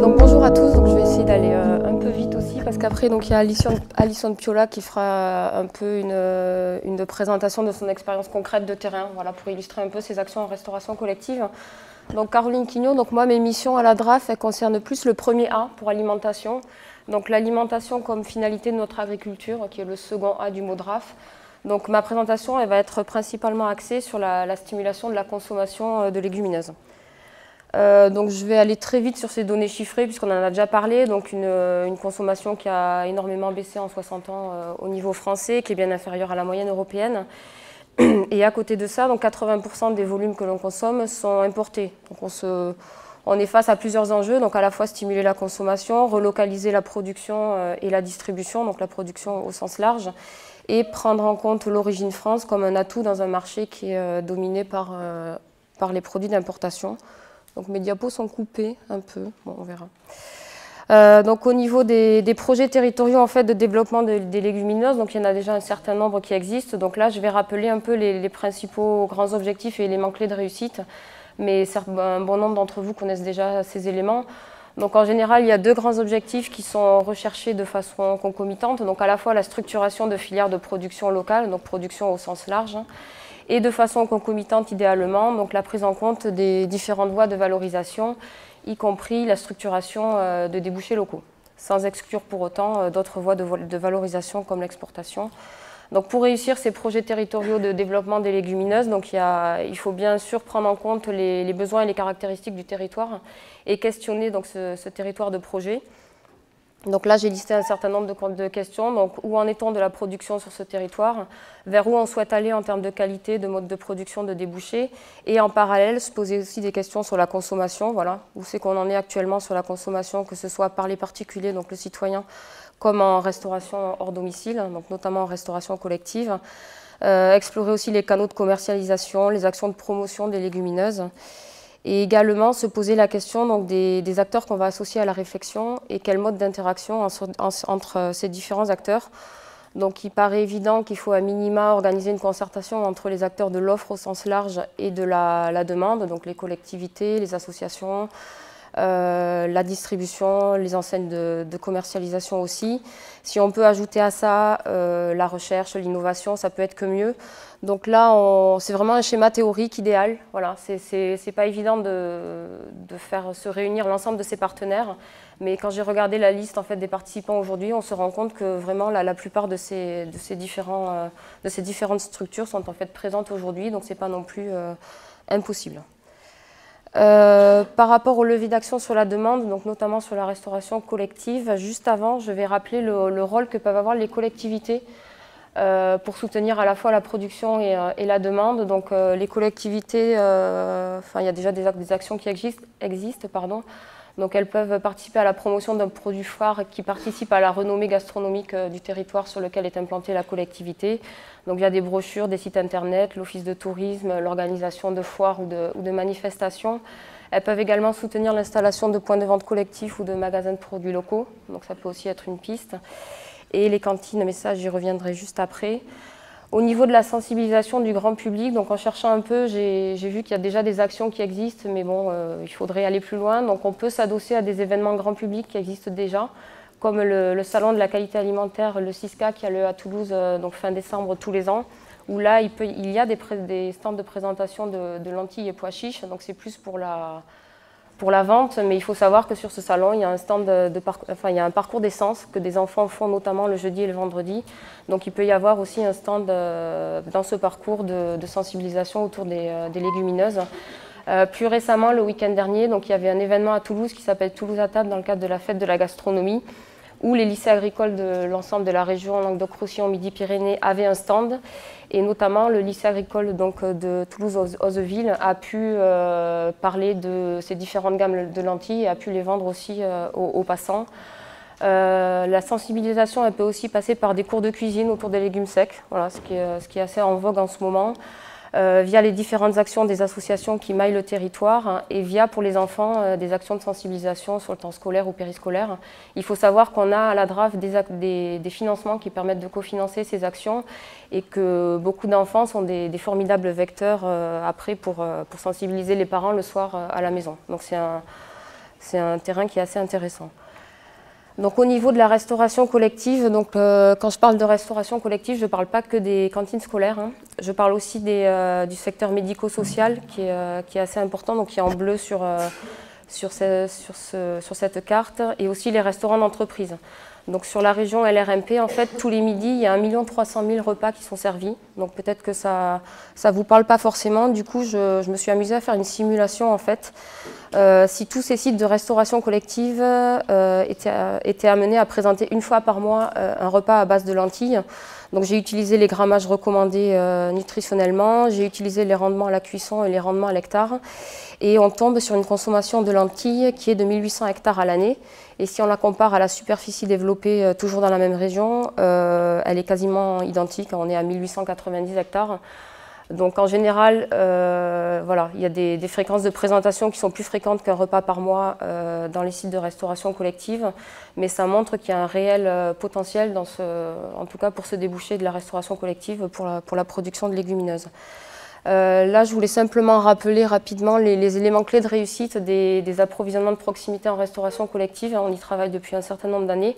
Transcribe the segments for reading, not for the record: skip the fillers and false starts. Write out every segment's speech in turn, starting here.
Donc bonjour à tous, donc je vais essayer d'aller un peu vite aussi parce qu'après il y a Alison Piola qui fera un peu une présentation de son expérience concrète de terrain, voilà, pour illustrer un peu ses actions en restauration collective. Donc Caroline Quignot, donc moi mes missions à la DRAF elles concernent plus le premier A pour alimentation, donc l'alimentation comme finalité de notre agriculture qui est le second A du mot DRAF. Donc ma présentation elle va être principalement axée sur la stimulation de la consommation de légumineuses. Donc je vais aller très vite sur ces données chiffrées puisqu'on en a déjà parlé, donc une consommation qui a énormément baissé en 60 ans au niveau français, qui est bien inférieure à la moyenne européenne. Et à côté de ça, donc 80% des volumes que l'on consomme sont importés. Donc on est face à plusieurs enjeux, donc à la fois stimuler la consommation, relocaliser la production et la distribution, donc la production au sens large, et prendre en compte l'origine France comme un atout dans un marché qui est dominé par les produits d'importation. Donc mes diapos sont coupés un peu, bon, on verra. Donc au niveau des projets territoriaux en fait, de développement des légumineuses, donc il y en a déjà un certain nombre qui existent. Donc là je vais rappeler un peu les principaux grands objectifs et éléments clés de réussite, mais un bon nombre d'entre vous connaissent déjà ces éléments. Donc en général il y a deux grands objectifs qui sont recherchés de façon concomitante, donc à la fois la structuration de filières de production locale, donc production au sens large, et de façon concomitante idéalement, donc la prise en compte des différentes voies de valorisation, y compris la structuration de débouchés locaux, sans exclure pour autant d'autres voies de valorisation comme l'exportation. Donc pour réussir ces projets territoriaux de développement des légumineuses, donc il faut bien sûr prendre en compte les besoins et les caractéristiques du territoire et questionner donc ce territoire de projet. Donc là, j'ai listé un certain nombre de questions. Donc, où en est-on de la production sur ce territoire? Vers où on souhaite aller en termes de qualité, de mode de production, de débouchés? Et en parallèle, se poser aussi des questions sur la consommation. Voilà, où c'est qu'on en est actuellement sur la consommation, que ce soit par les particuliers, donc le citoyen, comme en restauration hors domicile, donc notamment en restauration collective. Explorer aussi les canaux de commercialisation, les actions de promotion des légumineuses. Et également se poser la question donc, des acteurs qu'on va associer à la réflexion et quel mode d'interaction entre ces différents acteurs. Donc il paraît évident qu'il faut à minima organiser une concertation entre les acteurs de l'offre au sens large et de la demande, donc les collectivités, les associations, la distribution, les enseignes de commercialisation aussi. Si on peut ajouter à ça la recherche, l'innovation, ça peut être que mieux. Donc là, c'est vraiment un schéma théorique idéal. Voilà, c'est pas évident de faire se réunir l'ensemble de ces partenaires. Mais quand j'ai regardé la liste en fait, des participants aujourd'hui, on se rend compte que vraiment la plupart de ces différentes structures sont en fait présentes aujourd'hui. Donc c'est pas non plus impossible. Par rapport au levier d'action sur la demande, donc notamment sur la restauration collective, juste avant, je vais rappeler le rôle que peuvent avoir les collectivités pour soutenir à la fois la production et la demande. Donc les collectivités, il y a déjà des actions qui existent, pardon. Donc elles peuvent participer à la promotion d'un produit phare qui participe à la renommée gastronomique du territoire sur lequel est implantée la collectivité. Donc il y a des brochures, des sites internet, l'office de tourisme, l'organisation de foires ou de manifestations. Elles peuvent également soutenir l'installation de points de vente collectifs ou de magasins de produits locaux. Donc ça peut aussi être une piste. Et les cantines, mais ça j'y reviendrai juste après. Au niveau de la sensibilisation du grand public, donc en cherchant un peu, j'ai vu qu'il y a déjà des actions qui existent, mais bon, il faudrait aller plus loin. Donc on peut s'adosser à des événements grand public qui existent déjà, comme le salon de la qualité alimentaire, le SISCA, qui a lieu à Toulouse donc fin décembre tous les ans, où là il y a des stands de présentation de lentilles et pois chiches, donc c'est plus pour la vente, mais il faut savoir que sur ce salon, il y a il y a un parcours d'essence que des enfants font notamment le jeudi et le vendredi. Donc il peut y avoir aussi un stand dans ce parcours de sensibilisation autour des légumineuses. Plus récemment, le week-end dernier, donc, il y avait un événement à Toulouse qui s'appelle Toulouse à table dans le cadre de la fête de la gastronomie, où les lycées agricoles de l'ensemble de la région Languedoc-Roussillon Midi-Pyrénées avaient un stand. Et notamment, le lycée agricole donc, de Toulouse-Hauzeville a pu parler de ces différentes gammes de lentilles et a pu les vendre aussi aux passants. La sensibilisation elle peut aussi passer par des cours de cuisine autour des légumes secs, voilà, ce qui est assez en vogue en ce moment. Via les différentes actions des associations qui maillent le territoire hein, et via pour les enfants des actions de sensibilisation sur le temps scolaire ou périscolaire. Il faut savoir qu'on a à la DRAF des financements qui permettent de cofinancer ces actions et que beaucoup d'enfants sont des formidables vecteurs après pour sensibiliser les parents le soir à la maison. Donc c'est un terrain qui est assez intéressant. Donc au niveau de la restauration collective, donc, quand je parle de restauration collective, je ne parle pas que des cantines scolaires, hein. Je parle aussi du secteur médico-social qui est assez important, donc qui est en bleu sur cette carte, et aussi les restaurants d'entreprise. Donc sur la région LRMP, en fait, tous les midis, il y a 1 300 000 repas qui sont servis. Donc peut-être que ça ne vous parle pas forcément. Du coup, je me suis amusée à faire une simulation, en fait. Si tous ces sites de restauration collective étaient amenés à présenter une fois par mois un repas à base de lentilles. Donc j'ai utilisé les grammages recommandés nutritionnellement, j'ai utilisé les rendements à la cuisson et les rendements à l'hectare. Et on tombe sur une consommation de lentilles qui est de 1800 hectares à l'année. Et si on la compare à la superficie développée toujours dans la même région, elle est quasiment identique, on est à 1890 hectares. Donc en général, voilà, il y a des fréquences de présentation qui sont plus fréquentes qu'un repas par mois dans les sites de restauration collective, mais ça montre qu'il y a un réel potentiel, en tout cas pour se déboucher de la restauration collective pour la production de légumineuses. Là, je voulais simplement rappeler rapidement les éléments clés de réussite des approvisionnements de proximité en restauration collective. On y travaille depuis un certain nombre d'années,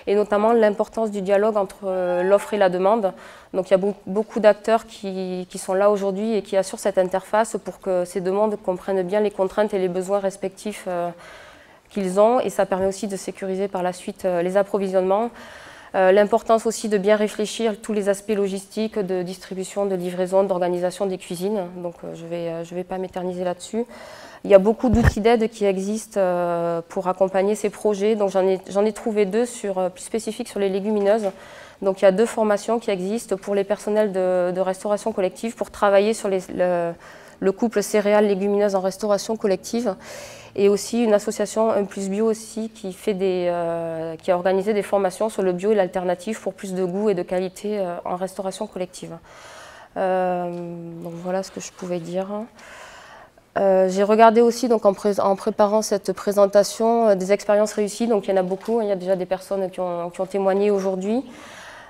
et notamment l'importance du dialogue entre l'offre et la demande. Donc il y a beaucoup d'acteurs qui sont là aujourd'hui et qui assurent cette interface pour que ces demandes comprennent bien les contraintes et les besoins respectifs qu'ils ont, et ça permet aussi de sécuriser par la suite les approvisionnements. L'importance aussi de bien réfléchir tous les aspects logistiques, de distribution, de livraison, d'organisation des cuisines. Donc je vais pas m'éterniser là-dessus. Il y a beaucoup d'outils d'aide qui existent pour accompagner ces projets. Donc j'en ai trouvé deux plus spécifiques sur les légumineuses. Donc il y a 2 formations qui existent pour les personnels de restauration collective pour travailler sur le couple céréales-légumineuses en restauration collective. Et aussi une association 1+bio aussi qui a organisé des formations sur le bio et l'alternative pour plus de goût et de qualité en restauration collective. Donc voilà ce que je pouvais dire. J'ai regardé aussi donc, en préparant cette présentation des expériences réussies. Donc il y en a beaucoup, il y a déjà des personnes qui ont témoigné aujourd'hui.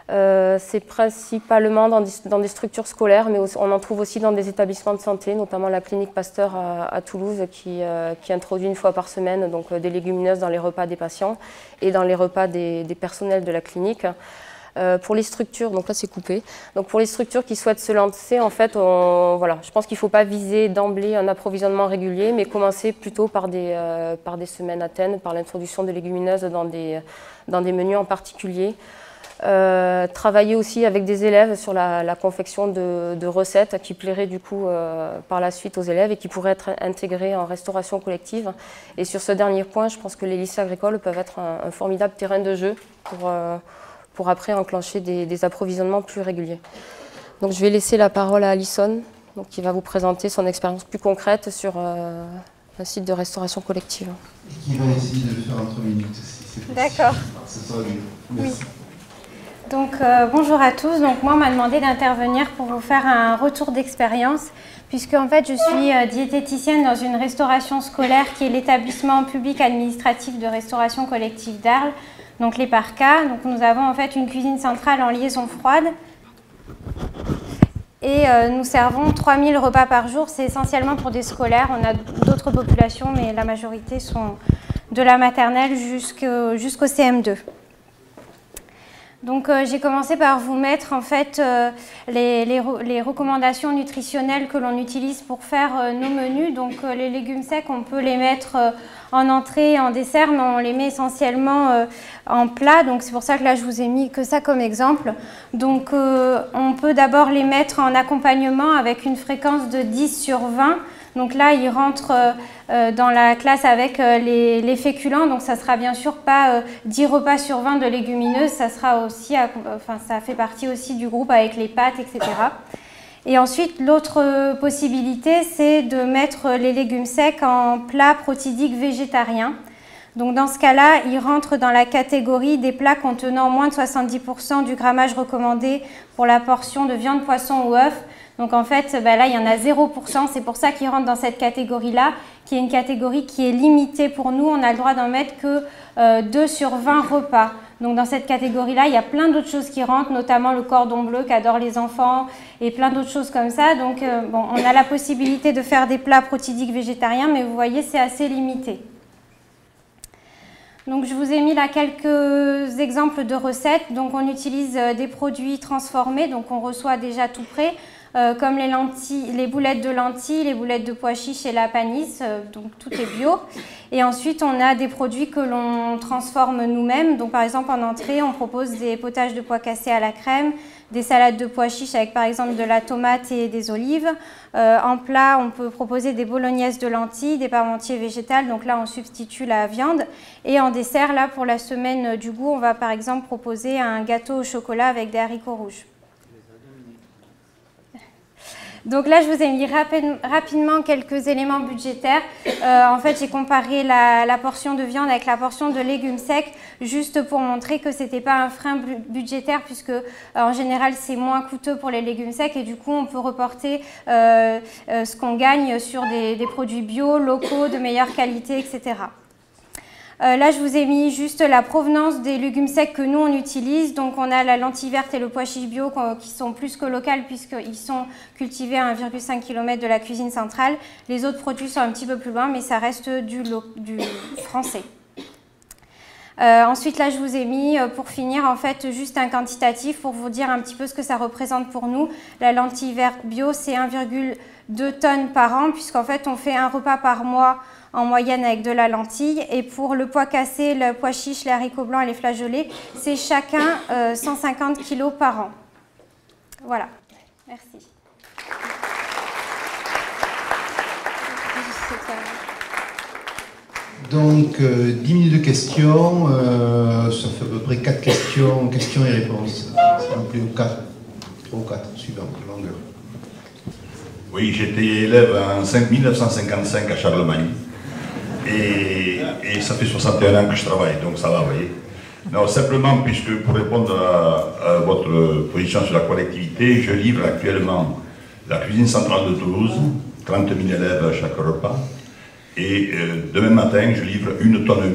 C'est principalement dans des structures scolaires, mais on en trouve aussi dans des établissements de santé, notamment la clinique Pasteur à Toulouse qui introduit 1 fois par semaine donc, des légumineuses dans les repas des patients et dans les repas des personnels de la clinique. Pour les structures, donc là c'est coupé, donc pour les structures qui souhaitent se lancer, en fait, voilà, je pense qu'il ne faut pas viser d'emblée un approvisionnement régulier, mais commencer plutôt par des semaines à thème, par l'introduction de légumineuses dans des menus en particulier. Travailler aussi avec des élèves sur la confection de recettes qui plairaient du coup par la suite aux élèves et qui pourraient être intégrées en restauration collective. Et sur ce dernier point, je pense que les lycées agricoles peuvent être un formidable terrain de jeu pour après enclencher des approvisionnements plus réguliers. Donc je vais laisser la parole à Alison, donc, qui va vous présenter son expérience plus concrète sur un site de restauration collective. Et qui va essayer de le faire en 3 minutes aussi. D'accord. Ce sera mieux. Merci. Oui. Donc bonjour à tous, donc moi on m'a demandé d'intervenir pour vous faire un retour d'expérience puisque en fait je suis diététicienne dans une restauration scolaire qui est l'établissement public administratif de restauration collective d'Arles, donc les PARCA. Donc nous avons en fait une cuisine centrale en liaison froide et nous servons 3000 repas par jour, c'est essentiellement pour des scolaires, on a d'autres populations mais la majorité sont de la maternelle jusqu'au CM2. Donc j'ai commencé par vous mettre en fait les recommandations nutritionnelles que l'on utilise pour faire nos menus. Donc les légumes secs, on peut les mettre en entrée et en dessert, mais on les met essentiellement en plat. Donc c'est pour ça que là je vous ai mis que ça comme exemple. Donc on peut d'abord les mettre en accompagnement avec une fréquence de 10/20. Donc là, ils rentrent dans la classe avec les féculents. Donc ça sera bien sûr pas 10 repas sur 20 de légumineuses. Ça sera aussi, ça fait partie aussi du groupe avec les pâtes, etc. Et ensuite, l'autre possibilité, c'est de mettre les légumes secs en plat protidique végétarien. Donc dans ce cas-là, ils rentrent dans la catégorie des plats contenant moins de 70% du grammage recommandé pour la portion de viande, poisson ou œuf. Donc en fait, là, il y en a 0%. C'est pour ça qu'ils rentrent dans cette catégorie-là, qui est une catégorie qui est limitée pour nous. On a le droit d'en mettre que 2/20 repas. Donc dans cette catégorie-là, il y a plein d'autres choses qui rentrent, notamment le cordon bleu qu'adorent les enfants et plein d'autres choses comme ça. Donc bon, on a la possibilité de faire des plats protidiques végétariens, mais vous voyez, c'est assez limité. Donc je vous ai mis là quelques exemples de recettes. Donc on utilise des produits transformés, donc on reçoit déjà tout prêt, comme les boulettes de lentilles, les boulettes de pois chiches et la panisse, donc tout est bio. Et ensuite on a des produits que l'on transforme nous-mêmes. Donc par exemple en entrée, on propose des potages de pois cassés à la crème, des salades de pois chiches avec par exemple de la tomate et des olives. En plat, on peut proposer des bolognaises de lentilles, des parmentiers végétales, donc là on substitue la viande. Et en dessert, là pour la semaine du goût, on va par exemple proposer un gâteau au chocolat avec des haricots rouges. Donc là, je vous ai mis rapidement quelques éléments budgétaires. En fait, j'ai comparé la portion de viande avec la portion de légumes secs, juste pour montrer que ce n'était pas un frein budgétaire, puisque en général, c'est moins coûteux pour les légumes secs et du coup, on peut reporter ce qu'on gagne sur des produits bio, locaux, de meilleure qualité, etc. Là, je vous ai mis juste la provenance des légumes secs que nous, on utilise. Donc, on a la lentille verte et le pois chiche bio qui sont plus que locales puisqu'ils sont cultivés à 1,5 km de la cuisine centrale. Les autres produits sont un petit peu plus loin, mais ça reste du français. Ensuite, là, je vous ai mis, pour finir, en fait, juste un quantitatif pour vous dire un petit peu ce que ça représente pour nous. La lentille verte bio, c'est 1,2 tonnes par an, puisqu'en fait, on fait un repas par mois en moyenne avec de la lentille. Et pour le pois cassé, le pois chiche, les haricots blancs et les flageolets, c'est chacun 150 kg par an. Voilà. Merci. Donc, 10 minutes de questions, ça fait à peu près 4 questions et réponses. S'il vous plaît, 4, 3 ou 4, suivant, longueur. Oui, j'étais élève en 1955 à Charlemagne. Et ça fait 61 ans que je travaille, donc ça va, vous voyez. Non, simplement, puisque pour répondre à votre position sur la collectivité, je livre actuellement la cuisine centrale de Toulouse, 30 000 élèves à chaque repas. Et demain matin, je livre 1,8 tonne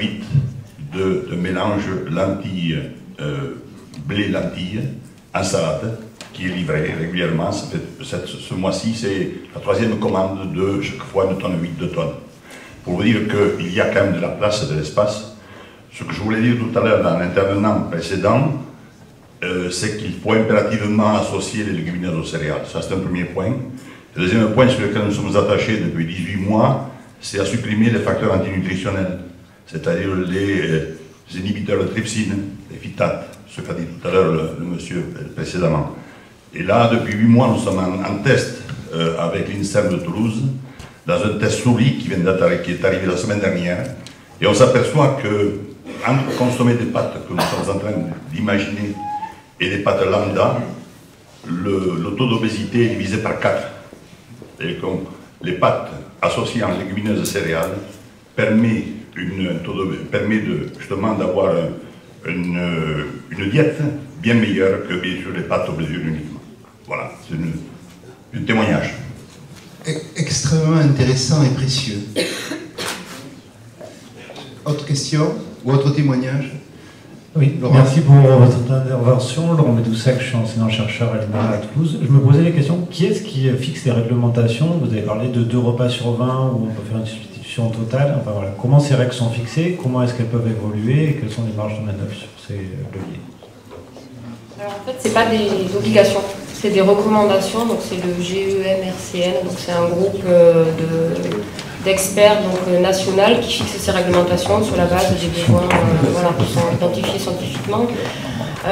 de mélange lentilles, blé-lentilles en salade, qui est livré régulièrement. Ce mois-ci, c'est la 3e commande de chaque fois 1,8 tonne, 2 tonnes. Pour vous dire qu'il y a quand même de la place, de l'espace. Ce que je voulais dire tout à l'heure dans l'intervenant précédent, c'est qu'il faut impérativement associer les légumineuses aux céréales. Ça, c'est un premier point. Le deuxième point sur lequel nous sommes attachés depuis 18 mois, c'est à supprimer les facteurs antinutritionnels, c'est-à-dire les inhibiteurs de trypsine, les phytates, ce qu'a dit tout à l'heure le monsieur précédemment. Et là, depuis 8 mois, nous sommes en test avec l'INSERM de Toulouse, dans un test souris qui est arrivé la semaine dernière, et on s'aperçoit que entre consommer des pâtes que nous sommes en train d'imaginer et des pâtes lambda, le taux d'obésité est divisé par 4. Et comme les pâtes associées en légumineuses céréales permet justement d'avoir une diète bien meilleure que bien sûr les pâtes aux mesures uniquement. Voilà, c'est un témoignage. Extrêmement intéressant et précieux. Autre question ou autre témoignage? Oui, Laurent. Merci pour votre intervention. Laurent Médoussac, je suis enseignant-chercheur à l'ENA à Toulouse. Je me posais la question, qui est-ce qui fixe les réglementations? Vous avez parlé de 2 repas sur 20 où on peut faire une substitution totale. Enfin, voilà. Comment ces règles sont fixées? Comment est-ce qu'elles peuvent évoluer? Et quelles sont les marges de manœuvre sur ces leviers? Alors en fait, ce n'est pas des obligations, c'est des recommandations. Donc c'est le GEMRCN, donc c'est un groupe d'experts national qui fixe ces réglementations sur la base des besoins voilà, qui sont identifiés scientifiquement.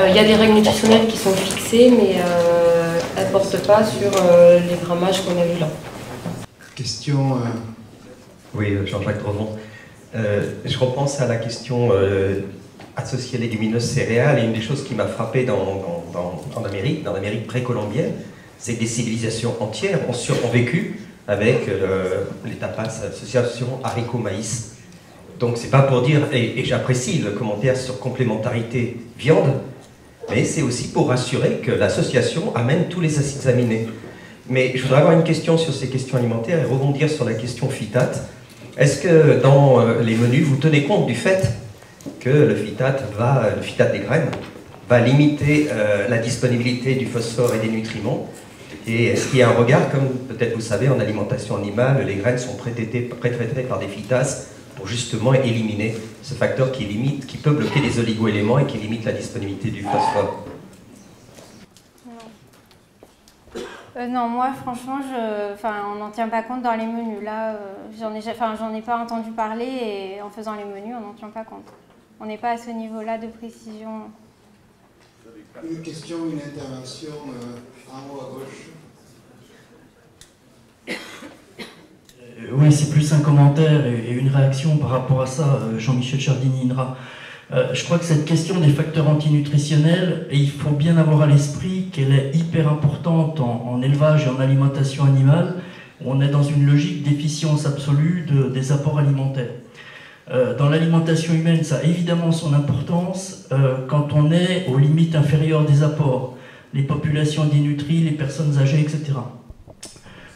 Il y a des règles nutritionnelles qui sont fixées, mais elles ne portent pas sur les grammages qu'on a vu là. Question Oui, Jean-Jacques Dromont. Je repense à la question associée légumineuses céréales, et une des choses qui m'a frappé en Amérique, dans l'Amérique précolombienne, c'est que des civilisations entières ont vécu avec les tapas, l'association haricot-maïs. Donc c'est pas pour dire, et j'apprécie le commentaire sur complémentarité viande, mais c'est aussi pour rassurer que l'association amène tous les acides aminés. Mais je voudrais avoir une question sur ces questions alimentaires et rebondir sur la question phytate. Est-ce que dans les menus, vous tenez compte du fait que le phytate des graines va limiter la disponibilité du phosphore et des nutriments? Et est-ce qu'il y a un regard, comme peut-être vous savez, en alimentation animale, les graines sont pré-traitées par des phytases pour justement éliminer ce facteur qui peut bloquer les oligo-éléments et qui limite la disponibilité du phosphore? Non, moi franchement, on n'en tient pas compte dans les menus. Là, j'en ai pas entendu parler et en faisant les menus, on n'en tient pas compte. On n'est pas à ce niveau-là de précision. Une question, une intervention en haut à gauche. Oui, c'est plus un commentaire et une réaction par rapport à ça, Jean-Michel Chardini-Inra. Je crois que cette question des facteurs antinutritionnels, et il faut bien avoir à l'esprit qu'elle est hyper importante en élevage et en alimentation animale, où on est dans une logique d'efficience absolue des apports alimentaires. Dans l'alimentation humaine, ça a évidemment son importance quand on est aux limites inférieures des apports, les populations dénutries, les personnes âgées, etc.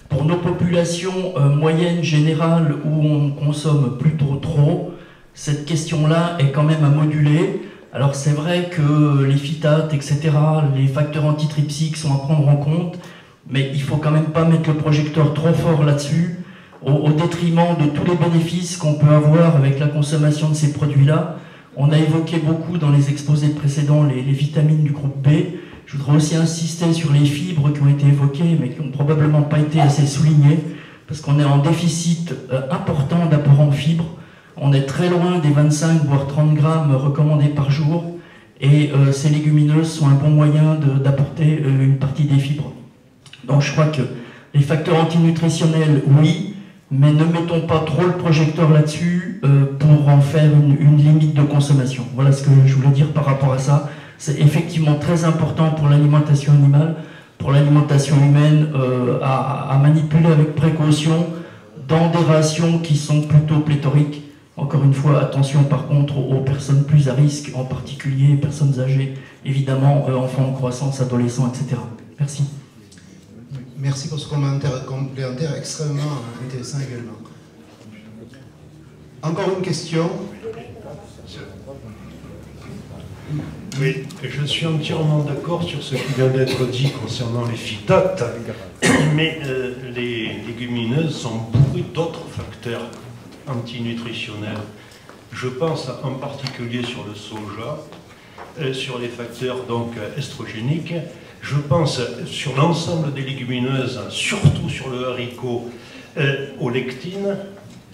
Pour nos populations moyennes, générales, où on consomme plutôt trop, cette question-là est quand même à moduler. Alors c'est vrai que les phytates, etc., les facteurs antitrypsiques sont à prendre en compte, mais il ne faut quand même pas mettre le projecteur trop fort là-dessus, au détriment de tous les bénéfices qu'on peut avoir avec la consommation de ces produits-là. On a évoqué beaucoup dans les exposés précédents les vitamines du groupe B. Je voudrais aussi insister sur les fibres qui ont été évoquées, mais qui n'ont probablement pas été assez soulignées, parce qu'on est en déficit important d'apport en fibres. On est très loin des 25 voire 30 grammes recommandés par jour, et ces légumineuses sont un bon moyen d'apporter une partie des fibres. Donc je crois que les facteurs antinutritionnels, oui, mais ne mettons pas trop le projecteur là-dessus pour en faire une limite de consommation. Voilà ce que je voulais dire par rapport à ça. C'est effectivement très important pour l'alimentation animale, pour l'alimentation humaine, à manipuler avec précaution dans des rations qui sont plutôt pléthoriques. Encore une fois, attention par contre aux personnes plus à risque, en particulier personnes âgées, évidemment, enfants en croissance, adolescents, etc. Merci. Merci pour ce commentaire complémentaire extrêmement intéressant également. Encore une question? Oui, je suis entièrement d'accord sur ce qui vient d'être dit concernant les phytates, mais les légumineuses sont bourrées d'autres facteurs antinutritionnels. Je pense en particulier sur le soja, sur les facteurs donc estrogéniques. Je pense sur l'ensemble des légumineuses, surtout sur le haricot, aux lectines.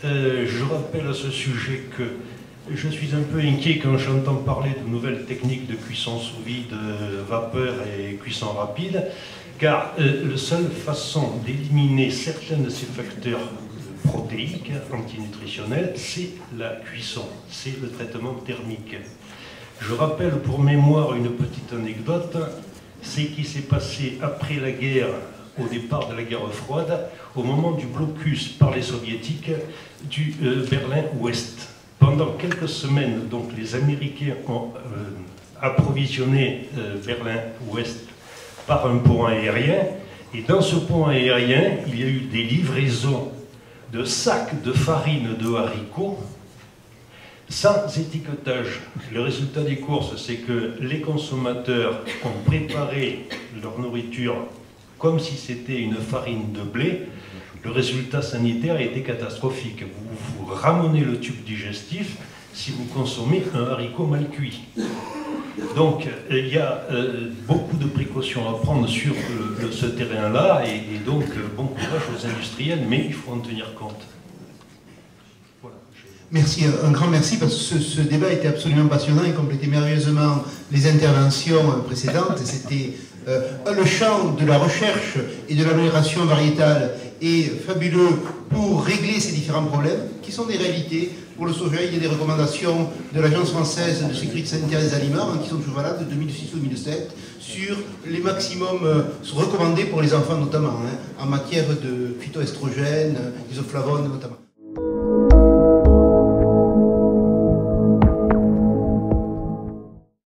Je rappelle à ce sujet que je suis un peu inquiet quand j'entends parler de nouvelles techniques de cuisson sous vide, vapeur et cuisson rapide, car la seule façon d'éliminer certains de ces facteurs protéiques, antinutritionnels, c'est la cuisson, c'est le traitement thermique. Je rappelle pour mémoire une petite anecdote, c'est ce qui s'est passé après la guerre, au départ de la guerre froide, au moment du blocus par les soviétiques du Berlin-Ouest. Pendant quelques semaines, donc, les Américains ont approvisionné Berlin-Ouest par un pont aérien, et dans ce pont aérien, il y a eu des livraisons de sacs de farine de haricots sans étiquetage. Le résultat des courses, c'est que les consommateurs ont préparé leur nourriture comme si c'était une farine de blé. Le résultat sanitaire était catastrophique. Vous ramenez le tube digestif si vous consommez un haricot mal cuit. Donc il y a beaucoup de précautions à prendre sur ce terrain-là, et donc bon courage aux industriels, mais il faut en tenir compte. Voilà. Merci, un grand merci, parce que ce débat était absolument passionnant et complétait merveilleusement les interventions précédentes. C'était le champ de la recherche et de l'amélioration variétale est fabuleux pour régler ces différents problèmes, qui sont des réalités. Pour le soja, il y a des recommandations de l'Agence française de sécurité sanitaire des aliments, qui sont toujours valables de 2006 ou 2007, sur les maximums recommandés pour les enfants notamment, en matière de phytoestrogènes, isoflavones notamment.